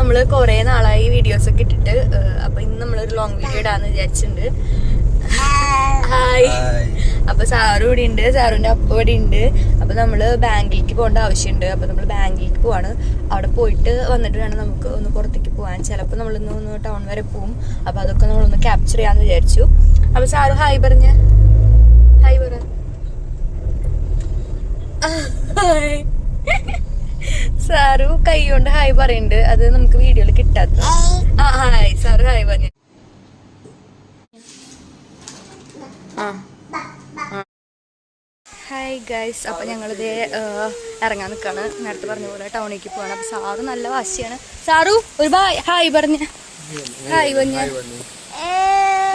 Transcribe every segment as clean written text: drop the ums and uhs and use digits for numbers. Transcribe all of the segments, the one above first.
നമ്മള് കൊറേ നാളായി വീഡിയോസ് ഒക്കെ ഇട്ടിട്ട്. അപ്പൊ ഇന്ന് നമ്മളൊരു ലോങ് വീഡിയോ ഇടാന്ന് വിചാരിച്ചിട്ടുണ്ട്. ഹായ്. അപ്പൊ സാറും ഇവിടെ ഉണ്ട്, സാറുവിന്റെ അപ്പ ഇവിടെ ഉണ്ട്. അപ്പൊ നമ്മള് ബാങ്കിലേക്ക് പോകേണ്ട ആവശ്യമുണ്ട്. അപ്പൊ നമ്മള് ബാങ്കിലേക്ക് പോവാണ്. അവിടെ പോയിട്ട് വന്നിട്ട് വേണം നമുക്ക് ഒന്ന് പുറത്തേക്ക് പോകാൻ. ചിലപ്പോ നമ്മളിന്ന് ടൗൺ വരെ പോവും. അപ്പൊ അതൊക്കെ നമ്മളൊന്ന് ക്യാപ്ചർ ചെയ്യാന്ന് വിചാരിച്ചു. അപ്പൊ സാറ് ഹായ് പറഞ്ഞ. ഹായ് പറ. സാറു കൈ കൊണ്ട് ഹായ് പറയുന്നുണ്ട്. അത് നമുക്ക് വീഡിയോയിൽ കിട്ടാത്ത. ഹായ് സാറ് ഹായ് പറഞ്ഞു. Hi guys. അപ്പൊ ഞങ്ങളിത് ഇറങ്ങാൻ നിൽക്കാണ്. നേരത്തെ പറഞ്ഞ പോലെ ടൗണിലേക്ക് പോവാണ്. അപ്പൊ സാറു നല്ല വാശിയാണ്. സാറു ഒരു ഹായ് പറഞ്ഞ. ഹായ് പറഞ്ഞ.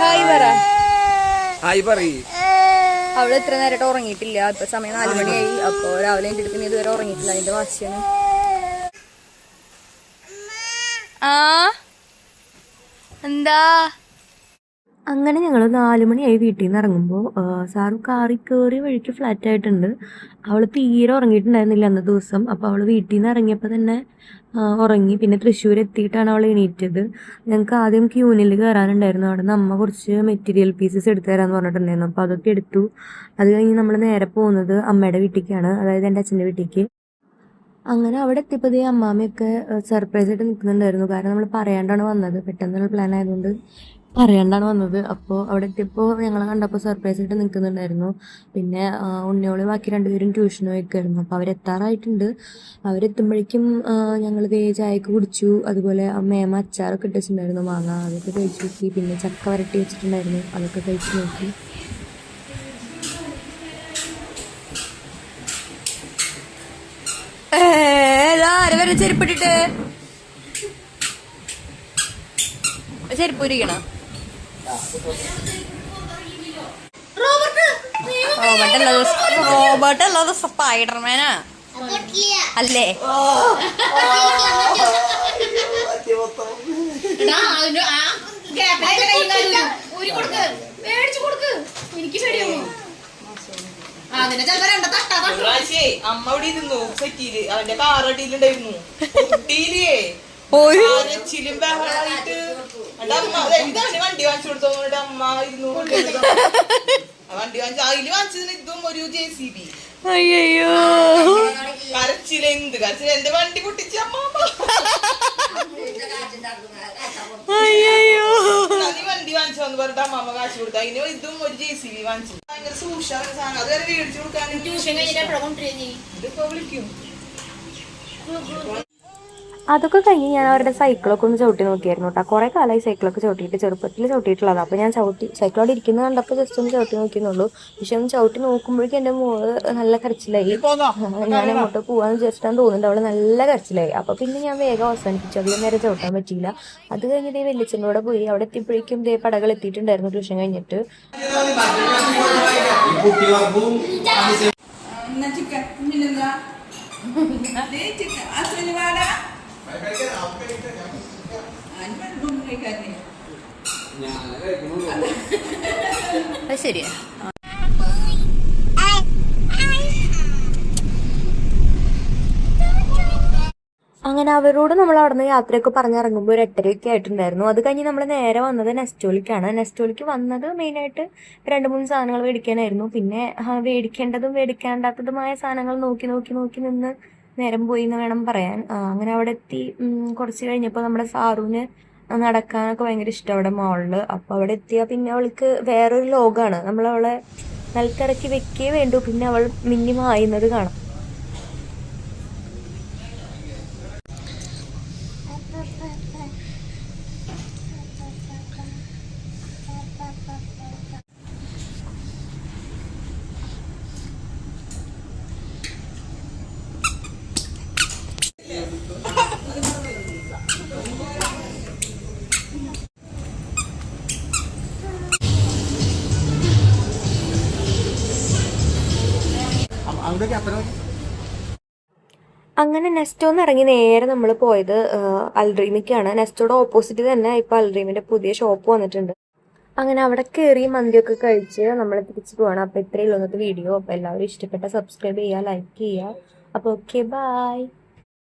ഹായ് പറ. ഹായ് പറയ്. അവള് ഇത്ര നേരമായിട്ട് ഉറങ്ങിയിട്ടില്ല. ഇപ്പൊ സമയം 4 മണിയായി. അപ്പൊ രാവിലെ എന്റെ അടുത്ത് ഇതുവരെ ഉറങ്ങിയിട്ടില്ല. അതിന്റെ വാശിയാണ്. എന്താ? അങ്ങനെ ഞങ്ങൾ 4 മണിയായി വീട്ടിൽ നിന്ന് ഇറങ്ങുമ്പോൾ സാറ് കാറിൽ കയറി വഴിക്ക് ഫ്ലാറ്റ് ആയിട്ടുണ്ട്. അവൾ തീരെ ഉറങ്ങിയിട്ടുണ്ടായിരുന്നില്ല അന്ന ദിവസം. അപ്പോൾ അവൾ വീട്ടിൽ നിന്ന് ഇറങ്ങിയപ്പോൾ തന്നെ ഉറങ്ങി. പിന്നെ തൃശ്ശൂർ എത്തിയിട്ടാണ് അവൾ എണീറ്റത്. ഞങ്ങൾക്ക് ആദ്യം ക്യൂനിൽ കയറാനുണ്ടായിരുന്നു. അവിടെ നിന്ന് അമ്മ കുറച്ച് മെറ്റീരിയൽ പീസസ് എടുത്തു തരാമെന്ന് പറഞ്ഞിട്ടുണ്ടായിരുന്നു. അപ്പോൾ അതൊക്കെ എടുത്തു. അത് കഴിഞ്ഞ് നമ്മൾ നേരെ പോകുന്നത് അമ്മയുടെ വീട്ടിലേക്കാണ്, അതായത് എൻ്റെ അച്ഛൻ്റെ വീട്ടിലേക്ക്. അങ്ങനെ അവിടെ എത്തിയപ്പോൾ അമ്മാമ്മയൊക്കെ സർപ്രൈസ് ആയിട്ട് നിൽക്കുന്നുണ്ടായിരുന്നു. കാരണം നമ്മൾ പറയാണ്ടാണ് വന്നത്, പെട്ടെന്നുള്ള പ്ലാൻ ആയതുകൊണ്ട് പറയാണ്ടാണ് വന്നത്. അപ്പോൾ അവിടെ എത്തിയപ്പോൾ ഞങ്ങളെ കണ്ടപ്പോൾ സർപ്രൈസ് ആയിട്ട് നിൽക്കുന്നുണ്ടായിരുന്നു. പിന്നെ ഉണ്ണിയോള് ബാക്കി 2 പേരും ട്യൂഷന് പോയിക്കായിരുന്നു. അപ്പോൾ അവരെത്താറായിട്ടുണ്ട്. അവരെത്തുമ്പോഴേക്കും ഞങ്ങൾ ചായയൊക്കെ കുടിച്ചു. അതുപോലെ മേമ അച്ചാറൊക്കെ ഇട്ടിട്ടുണ്ടായിരുന്നു, മാങ്ങ, അതൊക്കെ കഴിച്ചു നോക്കി. പിന്നെ ചക്ക വരട്ടി വെച്ചിട്ടുണ്ടായിരുന്നു, അതൊക്കെ കഴിച്ച് നോക്കി. ആരെ ചെരുപ്പിട്ടിട്ട് ചെരുപ്പ് ഉരിക്കണം. റോബർട്ട് അല്ലാതെ സ്പൈഡർമാനാ അല്ലേ? അമ്മ ഇവിടെ ഇരുന്നു സെറ്റിയില്, അവന്റെ കാറടിയിലുണ്ടായിരുന്നു. കുട്ടിയിലേ ചിലും ബഹളായിട്ട് എന്താണ് വണ്ടി വാങ്ങിച്ചു കൊടുത്തോണ്ട് അമ്മ ഇരുന്നു. വണ്ടി വാങ്ങിച്ചു അതില് വാങ്ങിച്ചതിന് ഇതും ഒരു JCB. അയ്യോ കരച്ചില്, എന്ത് കരച്ചില്, എന്റെ വണ്ടി പൊട്ടിച്ച് അമ്മ. അയ്യോ നീ വണ്ടി വാങ്ങിച്ചോന്ന് പറഞ്ഞിട്ട് അമ്മ കാശ് കൊടുത്തു. അതിന് ഇതും ഒരു JCB വാങ്ങിച്ചു. ഭയങ്കര സൂക്ഷിച്ചാണ് സാധനം. അതുവരെ മേടിച്ചു കൊടുക്കാൻ ഇതിപ്പോ വിളിക്കും. അതൊക്കെ കഴിഞ്ഞ് ഞാൻ അവരുടെ സൈക്കിളൊക്കെ ഒന്ന് ചവിട്ടി നോക്കിയായിരുന്നു കേട്ടോ. കുറേ കാലമായി സൈക്കിളൊക്കെ ചവിട്ടിയിട്ട്, ചെറുപ്പത്തിൽ ചവിട്ടിയിട്ടുള്ളത്. അപ്പോൾ ഞാൻ സൈക്കിളോടെ ഇരിക്കുന്നത് കണ്ടപ്പോൾ ജസ്റ്റ് ഒന്ന് ചവിട്ടി നോക്കിയെന്നുള്ളൂ. പക്ഷെ ഒന്ന് ചവിട്ടി നോക്കുമ്പോഴേക്കും എൻ്റെ മോള് നല്ല കരച്ചിലായി. ഞാൻ അങ്ങോട്ട് പോകാമെന്ന് വിചാരിച്ചിട്ടാന്ന് തോന്നുന്നുണ്ട്. അവള് നല്ല കരച്ചിലായി. അപ്പോൾ പിന്നെ ഞാൻ വേഗം അവസാനിപ്പിച്ചു. അധികം നേരം ചവിട്ടാൻ പറ്റിയില്ല. അത് കഴിഞ്ഞ് വലിയച്ഛൻ്റെ കൂടെ പോയി. അവിടെ എത്തിയപ്പോഴേക്കും പടകൾ എത്തിയിട്ടുണ്ടായിരുന്നു ട്യൂഷൻ കഴിഞ്ഞിട്ട്. ശരിയാ. അങ്ങനെ അവരോട് നമ്മൾ അവിടെ നിന്ന് യാത്രയൊക്കെ പറഞ്ഞിറങ്ങുമ്പോൾ ഒരു 8:30 ആയിട്ടുണ്ടായിരുന്നു. അത് കഴിഞ്ഞ് നമ്മൾ നേരെ വന്നത് നെസ്റ്റോളിക്കാണ്. നെസ്റ്റോളിക്ക് വന്നത് മെയിനായിട്ട് 2-3 സാധനങ്ങൾ മേടിക്കാനായിരുന്നു. പിന്നെ മേടിക്കേണ്ടതും മേടിക്കേണ്ടാത്തതുമായ സാധനങ്ങൾ നോക്കി നിന്ന് നേരം പോയി എന്ന് വേണം പറയാൻ. അങ്ങനെ അവിടെ എത്തി. കുറച്ച് കഴിഞ്ഞപ്പോൾ നമ്മുടെ സാറുവിന് നടക്കാനൊക്കെ ഭയങ്കര ഇഷ്ടം അവിടെ മോളിൽ. അപ്പോൾ അവിടെ എത്തിയാൽ പിന്നെ അവൾക്ക് വേറൊരു ലോകമാണ്. നമ്മളവളെ നിലത്തിറക്കി വെക്കേ വേണ്ടു. പിന്നെ അവൾ മിന്നിമായുന്നത് കാണാം. അങ്ങനെ നെസ്റ്റോന്ന് ഇറങ്ങി നേരെ നമ്മൾ പോയത് അൽഡ്രീമിക്കാണ്. നെസ്റ്റോയുടെ ഓപ്പോസിറ്റ് തന്നെ ഇപ്പോൾ അൽഡ്രീമിൻ്റെ പുതിയ ഷോപ്പ് വന്നിട്ടുണ്ട്. അങ്ങനെ അവിടെ കയറി മന്തിയൊക്കെ കഴിച്ച് നമ്മൾ തിരിച്ച് പോകണം. അപ്പോൾ ഇത്രയേ ഉള്ളൂ ഇന്നത്തെ വീഡിയോ. അപ്പോൾ എല്ലാവരും ഇഷ്ടപ്പെട്ട സബ്സ്ക്രൈബ് ചെയ്യുക, ലൈക്ക് ചെയ്യുക. അപ്പോൾ ഓക്കെ, ബൈ.